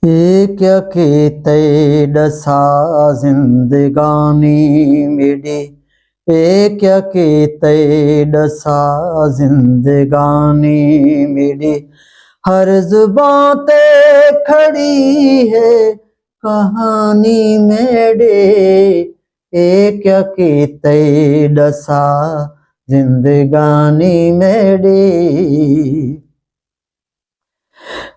ये क्या कीते डसा जिंदगानी मेरी, ये क्या कीते डसा जिंदगानी मेरी। हर जुबां ते खड़ी है कहानी मेरे, ये क्या कीते डसा जिंदगानी मेरी।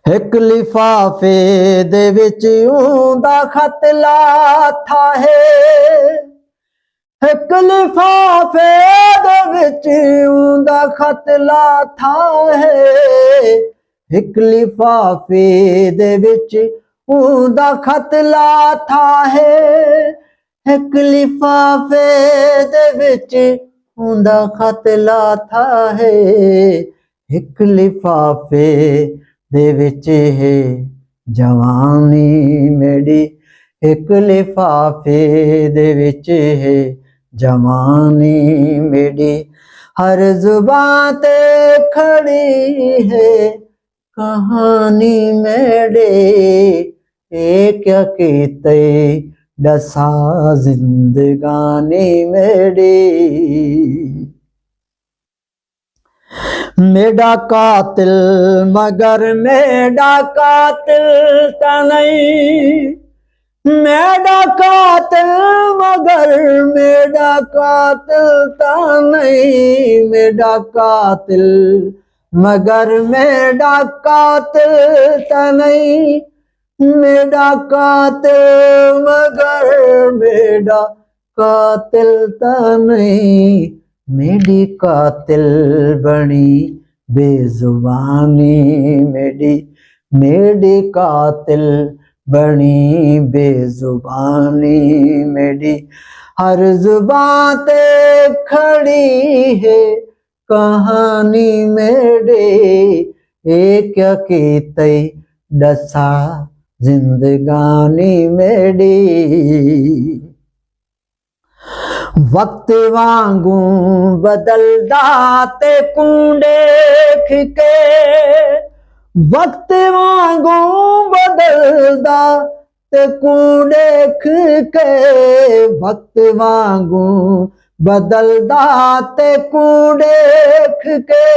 एक लिफाफे दे विच ऊंदा खत लाथा है, एक लिफाफे दे विच ऊंदा खत लाथा है, एक लिफाफे दे विच ऊंदा खत लाथा है, एक लिफाफे दे विच ऊंदा खत लाथा है, एक लिफाफे दे विच है जवानी मेरी, एक लिफाफे दे विच है जवानी मेरी। हर जुबां ते खड़ी है कहानी मेरे, ये क्या कीते डसा जिंदगानी मेरी। मेरा कातिल मगर मेरा कातिल ता नहीं, मेरा कातिल मगर मेरा कातिल ता नहीं, मेरा कातिल मगर मेरा कातिल ता नहीं, मेरा कातिल मगर मेरा कातिल ता नहीं। मेरी कातिल बनी बेजुबानी मेरी, मेरी कातिल बनी बेजुबानी मेरी। हर जुबां ते खड़ी है कहानी मेरे, ये क्या कीते डसा जिंदगानी मेरी। वक्त वांगू बदलदा ते कूं देख के, वक्त वांगू बदलदा ते कूं देख के, वक्त वांगू बदलदा ते कूं देख के,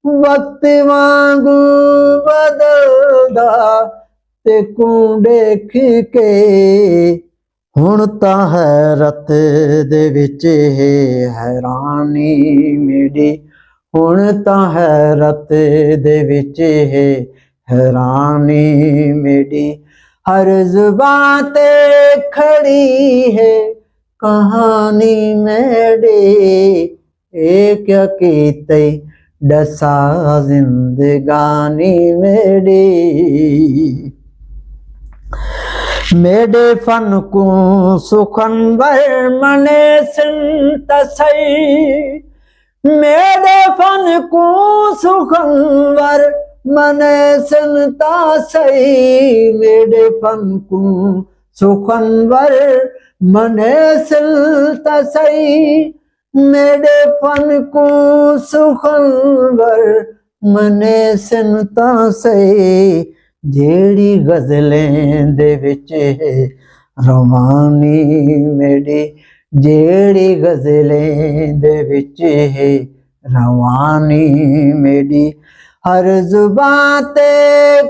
वक्त वांगू बदलदा ते कूं देख के। हुण तां हैरत दे विच है हैरानी मेरी, हुण तां हैरत दे विच है हैरानी मेरी। हर जुबां ते खड़ी है कहानी मेरी, ये क्या कीते डसा जिंदगानी मेरी। मेरे फन को सुखनवर मने सिंत सही, मेरे फन को सुखनवर मने सिंता सही, मेरे फन को सुखनवर मने सिंता सही, मेरे फन को सुखनवर मने सिंता सही। जेड़ी गजलें दे विच है रवानी मेरी, जेड़ी गजलें दे विच है रवानी मेरी। हर जुबां ते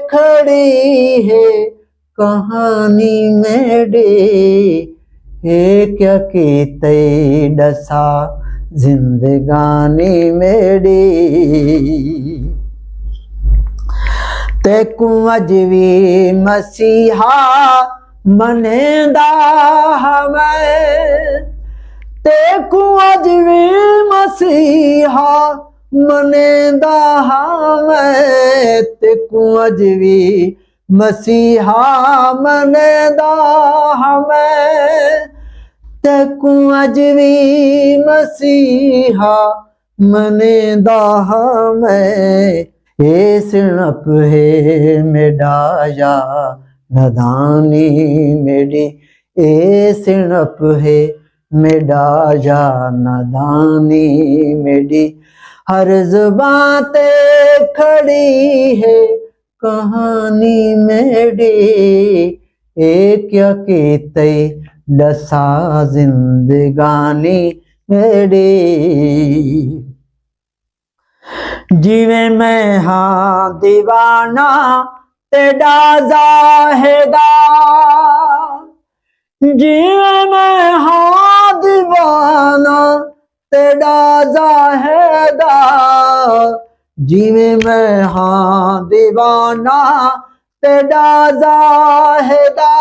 खड़ी है कहानी मेरी, ये क्या कीते डसा जिंदगानी मेरी। तेकू अज भी मसीहा मनेंदा हमें, तेकू अज भी मसीहा मनेंदा हमें, तेकू अज भी मसीहा मनेंदा हमें, तेकू अज भी मसीहा मनेंदा हमें। ये सिणप है मेरा या नदानी मेरी, ये सिणप है मेरा या नदानी मेरी। हर जुबां ते खड़ी है कहानी मेरी क्या कीते दसा जिंदगानी मेरी। जिवें मैं हाँ दीवाना तेरा ज़ाहिदा, जिवें मैं हाँ दीवाना तेरा ज़ाहिदा, जिवें मैं हाँ दीवाना तेरा ज़ाहिदा,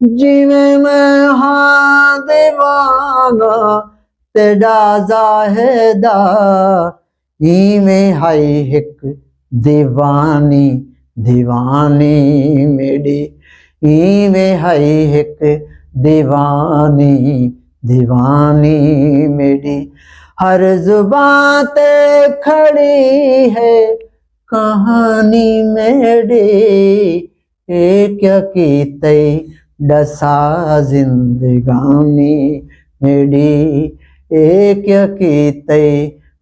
जिवें मैं हाँ दीवाना तेरा ज़ाहिदा। इवें है एक दीवानी दीवानी मेरी, इवें है एक दीवानी दीवानी मेरी। हर जुबां ते खड़ी है कहानी मेरी, क्या कीते दसा जिंदगानी मेरी, क्या कीते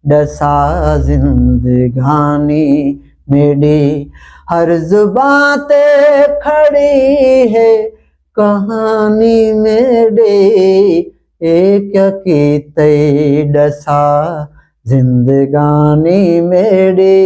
दसा जिंदगानी मेरी। हर जुबां ते खड़ी है कहानी मेरी, क्या कीते दसा जिंदगानी मेरी।